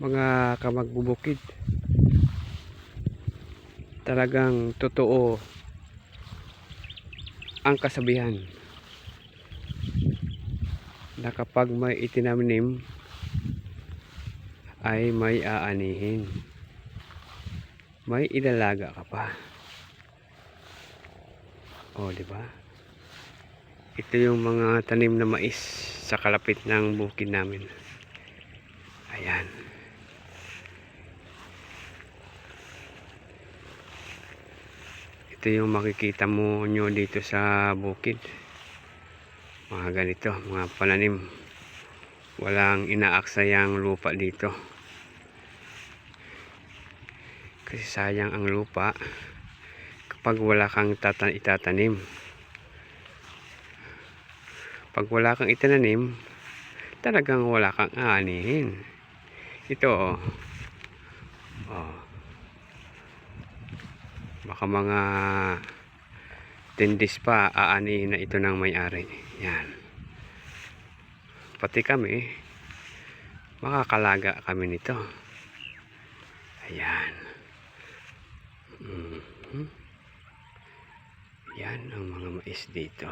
mga kamagbubukid, talagang totoo ang kasabihan na kapag may itinanim ay may aanihin, may ilalaga ka pa. O, di ba? Ito yung mga tanim na mais sa kalapit ng bukid namin. Ayan. Ito yung makikita mo nyo dito sa bukid. Mga ganito, mga pananim. Walang inaaksayang lupa dito. Kasi sayang ang lupa kapag wala kang itatanim. Pag wala kang itananim, talagang wala kang aanihin. Ito, oh. Oh. Baka mga 10 days pa aanihin na ito ng may-ari. Yan. Pati kami, makakalaga kami nito. Ayan. Yan ang mga mais dito.